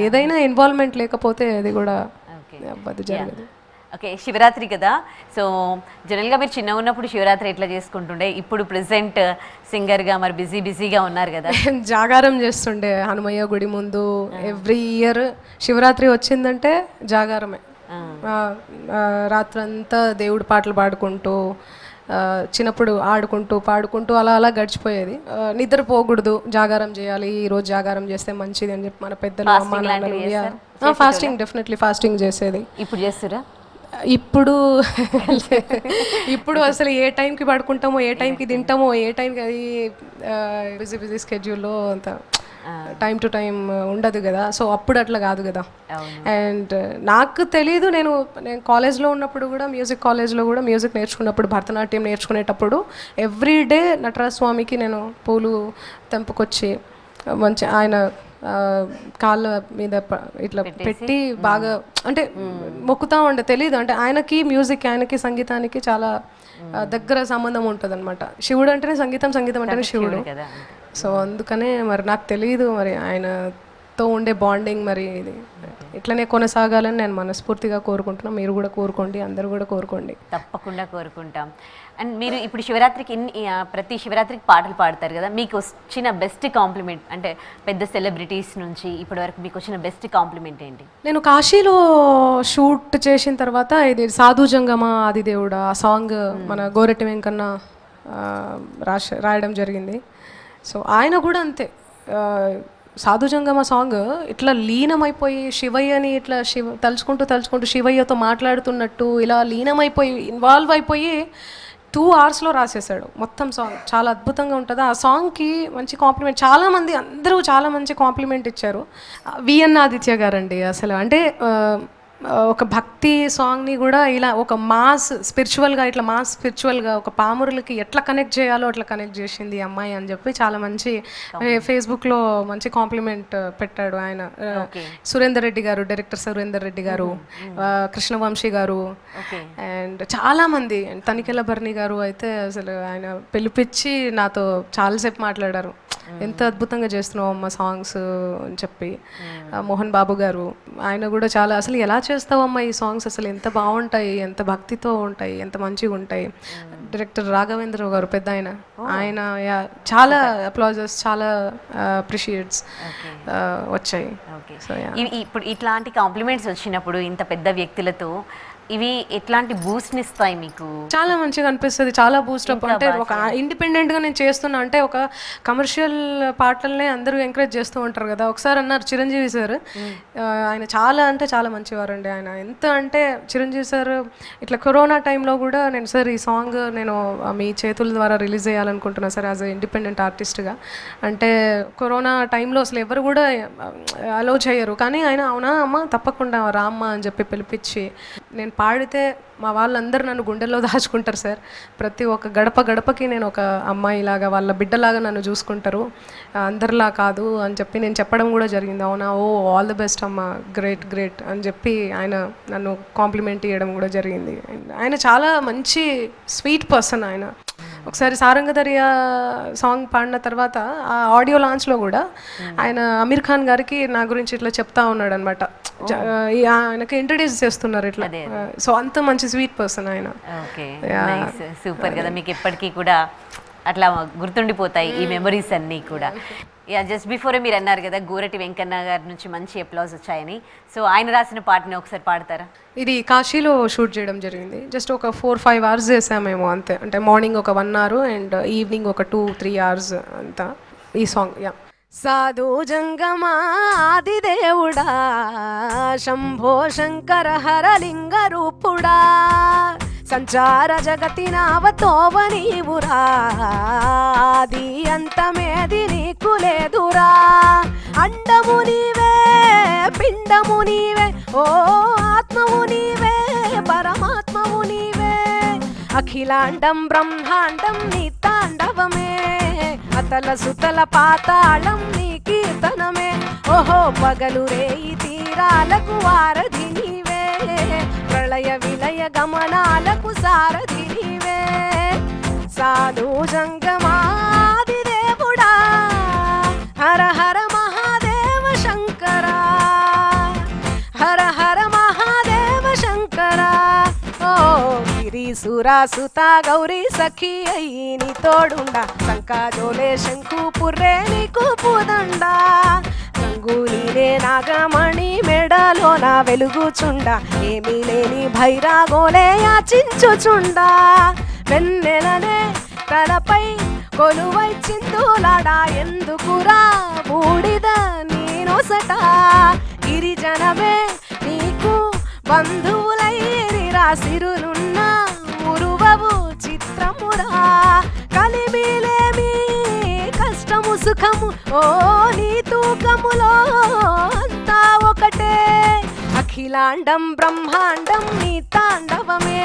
ఏదైనా ఇన్వాల్వ్మెంట్ లేకపోతే అది కూడా అవ్వదు, జరగదు. ఓకే, శివరాత్రి కదా, సో జనరల్గా మీరు చిన్న ఉన్నప్పుడు శివరాత్రి ఎట్లా చేసుకుంటుండే? ఇప్పుడు ప్రెసెంట్ సింగర్గా మరి బిజీగా ఉన్నారు కదా. జాగారం చేస్తుండే హనుమయ్య గుడి ముందు. ఎవ్రీ ఇయర్ శివరాత్రి వచ్చిందంటే జాగారమే. రాత్రంతా దేవుడి పాటలు పాడుకుంటూ, చిన్నప్పుడు ఆడుకుంటూ పాడుకుంటూ అలా గడిచిపోయేది. నిద్రపోకూడదు, జాగారం చేయాలి, ఈరోజు జాగారం చేస్తే మంచిది అని చెప్పి మన పెద్దలు, అమ్మ నాన్నలు. ఫాస్టింగ్, డెఫినెట్లీ ఫాస్టింగ్ చేసేది. ఇప్పుడు చేస్తురా? ఇప్పుడు అసలు ఏ టైంకి పడుకుంటామో, ఏ టైంకి తింటామో, ఏ టైంకి అది బిజీ స్కెడ్యూల్లో అంత టైం టు టైం ఉండదు కదా. సో అప్పుడు అట్లా కాదు కదా. అండ్ నాకు తెలీదు, నేను కాలేజ్లో ఉన్నప్పుడు కూడా, మ్యూజిక్ కాలేజ్లో కూడా మ్యూజిక్ నేర్చుకున్నప్పుడు, భరతనాట్యం నేర్చుకునేటప్పుడు ఎవ్రీ డే నటరాజ స్వామికి నేను పూలు తెంపుకొచ్చి మంచి ఆయన కాళ్ళ మీద ఇట్లా పెట్టి బాగా అంటే మొక్కుతా ఉండే. తెలీదు అంటే ఆయనకి మ్యూజిక్, ఆయనకి సంగీతానికి చాలా దగ్గర సంబంధం ఉంటుంది అనమాట. శివుడు అంటేనే సంగీతం, సంగీతం అంటేనే శివుడు. సో అందుకనే మరి నాకు తెలియదు, మరి ఆయనతో ఉండే బాండింగ్ మరి ఇది ఇట్లనే కొనసాగాలని నేను మనస్ఫూర్తిగా కోరుకుంటున్నాను. మీరు కూడా కోరుకోండి, అందరూ కూడా కోరుకోండి. తప్పకుండా కోరుకుంటాం. అండ్ మీరు ఇప్పుడు శివరాత్రికి ప్రతి శివరాత్రికి పాటలు పాడతారు కదా, మీకు వచ్చిన బెస్ట్ కాంప్లిమెంట్ అంటే పెద్ద సెలబ్రిటీస్ నుంచి ఇప్పటి వరకు మీకు వచ్చిన బెస్ట్ కాంప్లిమెంట్ ఏంటి? నేను కాశీలో షూట్ చేసిన తర్వాత ఇది సాధు జంగమ ఆదిదేవుడా ఆ సాంగ్ మన గోరెట్టి వెంకన్న రాయడం జరిగింది. సో ఆయన కూడా అంతే, సాధు జంగమ సాంగ్ ఇట్లా లీనమైపోయి శివయ్యని ఇట్లా తలుచుకుంటూ శివయ్యతో మాట్లాడుతున్నట్టు ఇలా లీనమైపోయి ఇన్వాల్వ్ అయిపోయి 2 hours రాసేసాడు మొత్తం సాంగ్. చాలా అద్భుతంగా ఉంటుంది. ఆ సాంగ్కి మంచి కాంప్లిమెంట్ అందరూ చాలా మంచి కాంప్లిమెంట్ ఇచ్చారు. విఎన్ ఆదిత్య గారండి అసలు అంటే ఒక భక్తి సాంగ్ని కూడా ఇలా ఒక స్పిరిచువల్గా ఒక పామురులకి ఎట్లా కనెక్ట్ చేయాలో అట్లా కనెక్ట్ చేసింది అమ్మాయి అని చెప్పి చాలా మంచి ఫేస్బుక్లో మంచి కాంప్లిమెంట్ పెట్టాడు ఆయన. సురేందర్ రెడ్డి గారు, డైరెక్టర్ సురేందర్ రెడ్డి గారు, కృష్ణవంశీ గారు అండ్ చాలామంది, తనికెళ్ళ భరణి గారు అయితే అసలు ఆయన పిలిపించి నాతో చాలాసేపు మాట్లాడారు. ఎంత అద్భుతంగా చేస్తున్నావు అమ్మ సాంగ్స్ అని చెప్పి. మోహన్ బాబు గారు ఆయన కూడా చాలా అసలు ఎలా చేస్తావమ్మా ఈ సాంగ్స్, అసలు ఎంత బాగుంటాయి, ఎంత భక్తితో ఉంటాయి, ఎంత మంచిగా ఉంటాయి. డైరెక్టర్ రాఘవేంద్ర గారు పెద్ద ఆయన చాలా అప్లాజెస్, చాలా అప్రిషియేట్స్ వచ్చాయి. ఇప్పుడు ఇట్లాంటి కాంప్లిమెంట్స్ వచ్చినప్పుడు ఇంత పెద్ద వ్యక్తులతో ఇవి ఎట్లాంటి బూస్ట్ని ఇస్తాయి మీకు? చాలా మంచిగా అనిపిస్తుంది, చాలా బూస్టప్. అంటే ఒక ఇండిపెండెంట్గా నేను చేస్తున్నా అంటే ఒక కమర్షియల్ పాటలనే అందరూ ఎంకరేజ్ చేస్తూ ఉంటారు కదా. ఒకసారి అన్నారు చిరంజీవి సార్, ఆయన చాలా అంటే చాలా మంచివారండి. ఆయన ఎంత అంటే చిరంజీవి సార్ ఇట్లా కరోనా టైంలో కూడా నేను సార్ ఈ సాంగ్ నేను మీ చేతుల ద్వారా రిలీజ్ చేయాలనుకుంటున్నా సార్ యాజ్ అ ఇండిపెండెంట్ ఆర్టిస్ట్గా. అంటే కరోనా టైంలో అసలు ఎవరు కూడా అలౌ చేయరు, కానీ ఆయన అవునా అమ్మ తప్పకుండా రామ్మ అని చెప్పి పిలిపించి నేను పాడితే మా వాళ్ళందరూ నన్ను గుండెల్లో దాచుకుంటారు సార్. ప్రతి ఒక్క గడపకి నేను ఒక అమ్మాయిలాగా, వాళ్ళ బిడ్డలాగా నన్ను చూసుకుంటారు, అందరిలా కాదు అని చెప్పి నేను చెప్పడం కూడా జరిగింది. అవునా, ఓ ఆల్ ది బెస్ట్ అమ్మ, గ్రేట్ అని చెప్పి ఆయన నన్ను కాంప్లిమెంట్ ఇవ్వడం కూడా జరిగింది. ఆయన చాలా మంచి స్వీట్ పర్సన్. ఆయన ఒకసారి సారంగదర్యా సాంగ్ పాడిన తర్వాత ఆ ఆడియో లాంచ్లో కూడా ఆయన అమీర్ ఖాన్ గారికి నా గురించి ఇట్లా చెప్తా ఉన్నాడు అనమాట. ఆయనకి ఇంట్రడ్యూస్ చేస్తున్నారు ఇట్లా. సో అంత మంచి స్వీట్ పర్సన్ ఆయన. సూపర్ కదా, మీకు ఎప్పటికీ కూడా అట్లా గుర్తుండిపోతాయి ఈ మెమరీస్ అన్నీ కూడా. యా, జస్ట్ బిఫోరే మీరు అన్నారు కదా గోరటి వెంకన్న గారి నుంచి మంచి అప్లాజ్ వచ్చాయని. సో ఆయన రాసిన పాటని ఒకసారి పాడతారా? ఇది కాశీలో షూట్ చేయడం జరిగింది. జస్ట్ ఒక 4-5 అవర్స్ చేసామేమో అంతే. అంటే మార్నింగ్ ఒక 1 hour అండ్ ఈవినింగ్ ఒక 2-3 hours అంతా ఈ సాంగ్. యా. సాధు జంగమా ఆదిదేవుడా శంభో శంకర హరలింగ రూపుడా సంచార జగతి నావతోవ నీవురా ఆది అంతమేది నీకు లేదురా అండము నీవే పిండము నీవే ఓ ఆత్మవు నీవే పరమాత్మవు నీవే అఖిలాండం బ్రహ్మాండం నీ తాండవమే అతల సుతల పాతాళం నీ కీర్తనమే ఓహో పగలు రేయి తీరాలకు వారధి నీవే ప్రళయ విలయ గమనాలకు సారథి నీవే సాధు జంగమాది దేవుడా హర హర మహాదేవ శంకర హర హర మహాదేవ శంకర ఓ గిరీసురా సుత గౌరీ సఖి అయ్యి నీ తోడుండా సంకాజోలే శంకు పుర్రే నీకు పూదండా గంగూలీనే నాగమణి మెడలో నా వెలుగుచుండా ఏమీ లేని భైరాగోలే యాచించుచుండా వెన్నెలనే తలపై కొలువై చిందులాడా ఎందుకురా బూడిద నీనొసట గిరిజనమే నీకు బంధువులైరిరా సిరులున్న మురువవు చిత్రమురా కలిమిలేమి కష్టము సుఖము ఓ నీ తూకములో అంతా ఒకటే అఖిలాండం బ్రహ్మాండం నీ తాండవమే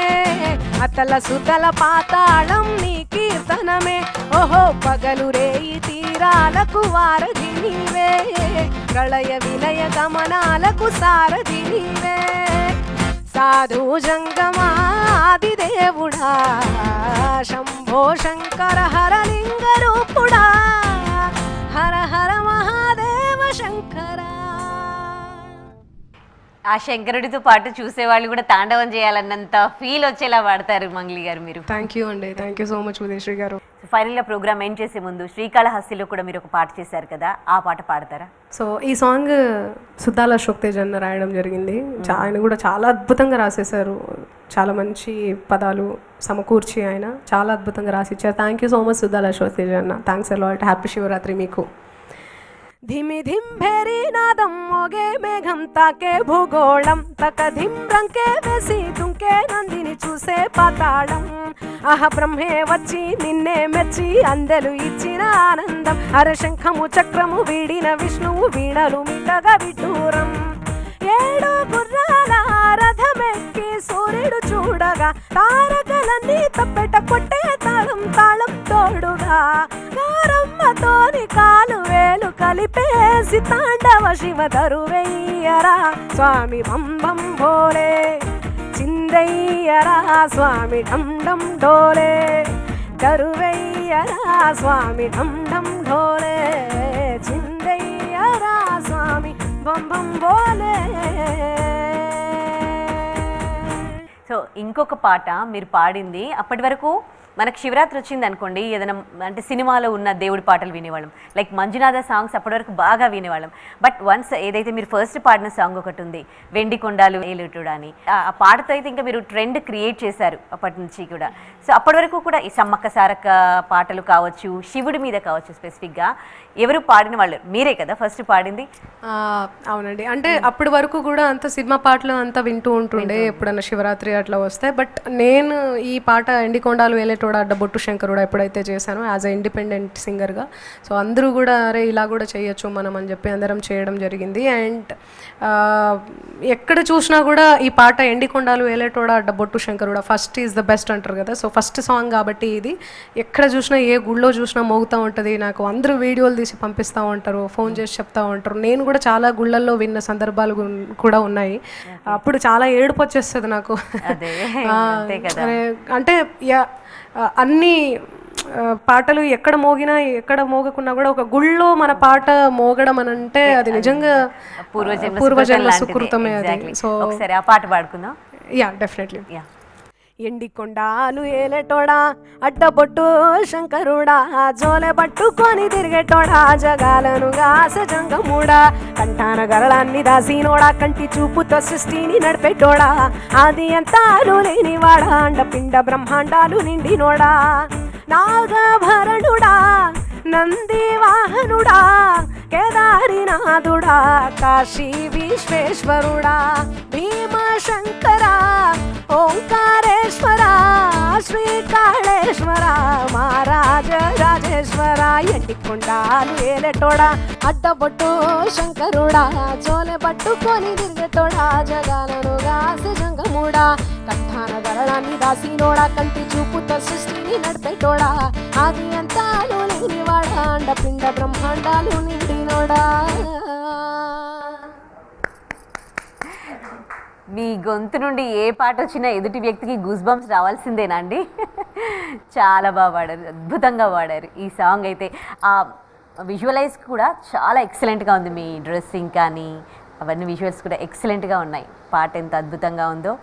అతల సుతల పాతాళం నీ కీర్తనమే ఓహో పగలు రేయి తీరాలకు వారధి నీవే ప్రళయ విలయ గమనాలకు సారథి నీవే సాధు జంగమాది దేవుడా శంభో శంకర హరలింగ రూపుడా హర హర మహాదేవ శంకర. ఆ శంకరుడితో పాటు చూసేవాళ్ళు కూడా తాండవం చేయాలన్నంత ఫీల్ వచ్చేలా పాడతారు మంగ్లీ గారు మీరు. థ్యాంక్ యూ అండి. Thank you so much Udayasri గారు. ఫైనల్గా ప్రోగ్రామ్ ఎండ్ చేసే ముందు శ్రీకాళహస్తిలో కూడా మీరు ఒక పాట చేశారు కదా, ఆ పాట పాడతారా? సో ఈ సాంగ్ సుద్దాల అశోక్ తేజ్ అన్న రాయడం జరిగింది. ఆయన కూడా చాలా అద్భుతంగా రాసేశారు. చాలా మంచి పదాలు సమకూర్చి ఆయన చాలా అద్భుతంగా రాసిచ్చారు. Thank you so much Suddala Ashok Tej అన్న. Thanks allot. హ్యాపీ శివరాత్రి మీకు. ధిమి ధిం భేరి నాదం మోగే మేఘం తాకే భూగోళం తక ధిం రంకే వేసి దుంకే నందిని చూసే పాతాళం ఆహ బ్రహ్మే వచ్చి నిన్నే మెచ్చి అందెలు ఇచ్చిన ఆనందం అరశంఖము చక్రము వీడిన విష్ణువు వీణలు మిటగా విటూరం ఏడు గుర్రాల రథమెక్కి సూర్యుడు చూడగా తారకలన్నీ తప్పెట కొట్టే తాళం తాళం తోడుగా గారమ్మతోని కాలు వేలు కలిపేసి తాండవ శివ దరువెయ్యరా స్వామి బం బం భోలే చిందయ్యరా స్వామి ఢం ఢం ఢోలే దరువెయ్యరా స్వామి ఢం ఢం ఢోలే చిందయ్యరా స్వామి బం బం భోలే. సో ఇంకొక పాట మీరు పాడింది అప్పటి వరకు మనకు శివరాత్రి వచ్చింది అనుకోండి, ఏదైనా అంటే సినిమాలో ఉన్న దేవుడి పాటలు వినేవాళ్ళం, లైక్ మంజునాథ సాంగ్స్ అప్పటి వరకు బాగా వినేవాళ్ళం. బట్ వన్స్ ఏదైతే మీరు ఫస్ట్ పాడిన సాంగ్ ఒకటి ఉంది వెండి కొండాలు ఏలుటుడా అని, ఆ పాటతో అయితే ఇంకా మీరు ట్రెండ్ క్రియేట్ చేశారు అప్పటి నుంచి కూడా. సో అప్పటి వరకు కూడా ఈ సమ్మక్క సారక్క పాటలు కావచ్చు, శివుడి మీద కావచ్చు, స్పెసిఫిక్గా ఎవరు పాడిన వాళ్ళు మీరే కదా ఫస్ట్ పాడింది? అవునండి. అంటే అప్పటి వరకు కూడా అంత సినిమా పాటలు అంతా వింటూ ఉంటుండే ఎప్పుడన్నా శివరాత్రి అట్లా వస్తే. బట్ నేను ఈ పాట ఎండికొండాలు వేలేటోడా అడ్డబొట్టు శంకరుడా ఎప్పుడైతే చేశానో యాజ్ అ ఇండిపెండెంట్ సింగర్గా, సో అందరూ కూడా అరే ఇలా కూడా చేయొచ్చు మనం అని చెప్పి అందరం చేయడం జరిగింది. అండ్ ఎక్కడ చూసినా కూడా ఈ పాట ఎండికొండాలు వేలేటోడా అడ్డబొట్టు శంకరుడా ఫస్ట్ ఈజ్ ద బెస్ట్ అంటారు కదా. సో ఫస్ట్ సాంగ్ కాబట్టి ఇది ఎక్కడ చూసినా ఏ గుళ్ళో చూసినా మోగుతూ ఉంటుంది. నాకు అందరూ వీడియోలు తీసి పంపిస్తూ ఉంటారు, ఫోన్ చేసి చెప్తూ ఉంటారు. నేను కూడా చాలా గుళ్ళల్లో విన్న సందర్భాలు కూడా ఉన్నాయి. అప్పుడు చాలా ఏడుపు వచ్చేస్తుంది నాకు. అంటే అన్ని పాటలు ఎక్కడ మోగినా ఎక్కడ మోగకున్నా కూడా ఒక గుళ్ళో మన పాట మోగడం అని అంటే అది నిజంగా పూర్వజన్మ సుకృతమే అది. సో ఒకసారి ఆ పాట పాడుకుందాం. Yeah definitely. ఎండికొండాలు ఏలేటోడా అడ్డబొట్టు శంకరుడా జోలె పట్టుకొని తిరిగేటోడా జగాలను గాస జంగముడా కంఠాన గరళాన్ని దాసినోడా కంటి చూపుతో సృష్టిని నడిపేటోడా ఆది అంతాలు లేనివాడా అండపిండ బ్రహ్మాండాలు నిండినోడా నాగభరణుడా నంది వాహనుడా కేదారినాథుడా కాశీ విశ్వేశ్వరుడా భీమశంకర ఓంకారేశ్వర శ్రీకాళేశ్వర మహారాజ రాజేశ్వర ఎండికొండాలు ఏలేటోడా అడ్డబొట్టు శంకరుడా జోలె పట్టుకొని తిరిగేటోడా జగాలను గాసి జంగముడా కంఠాన గరళాన్ని దాసినోడా కంటి చూపుతో సృష్టిని నడిపేటోడా ఆది అంతాలు లేనివాడా అండపిండ బ్రహ్మాండాలు నిండినోడా. మీ గొంతు నుండి ఏ పాట వచ్చినా ఎదుటి వ్యక్తికి గూస్ బంప్స్ రావాల్సిందేనా అండి? చాలా బాగా పాడారు, అద్భుతంగా పాడారు ఈ సాంగ్ అయితే. ఆ విజువలైజ్ కూడా చాలా ఎక్సలెంట్గా ఉంది, మీ డ్రెస్సింగ్ కానీ అవన్నీ విజువల్స్ కూడా ఎక్సలెంట్గా ఉన్నాయి. పాట ఎంత అద్భుతంగా ఉందో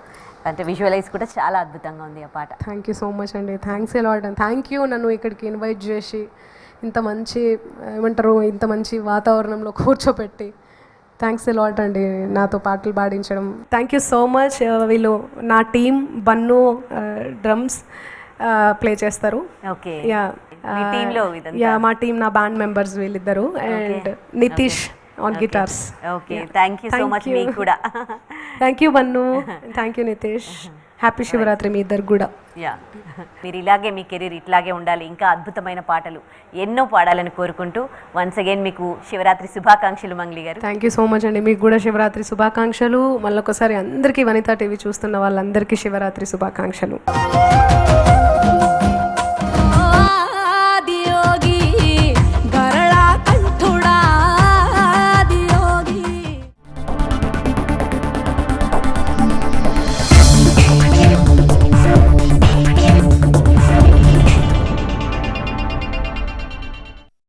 అంటే విజువలైజ్ కూడా చాలా అద్భుతంగా ఉంది ఆ పాట. థ్యాంక్ యూ సో మచ్ అండి, thanks a lot and thank you నన్ను ఇక్కడికి ఇన్వైట్ చేసి ఇంత మంచి ఏమంటారు ఇంత మంచి వాతావరణంలో కూర్చోపెట్టి థ్యాంక్స్ ఎ లాట్ అండి నాతో పాటలు పాడించడం. Thank you so much. వీళ్ళు నా టీం బన్ను డ్రమ్స్ ప్లే చేస్తారు. ఓకే, యా యా మా టీం నా బ్యాండ్ మెంబర్స్ వీళ్ళిద్దరు and Nitish on guitars. Okay, thank you so much మీకు కూడా. Thank you Bannu, thank you Nitish. Happy Shivaratri మీ ఇద్దరు కూడా. యా, మీరు ఇలాగే మీ కెరీర్ ఇట్లాగే ఉండాలి, ఇంకా అద్భుతమైన పాటలు ఎన్నో పాడాలని కోరుకుంటూ వన్స్ అగైన్ మీకు శివరాత్రి శుభాకాంక్షలు మంగ్లీ గారు. థ్యాంక్ యూ సో మచ్ అండి, మీకు కూడా శివరాత్రి శుభాకాంక్షలు. మళ్ళొకసారి అందరికీ వనితా టీవీ చూస్తున్న వాళ్ళందరికీ శివరాత్రి శుభాకాంక్షలు.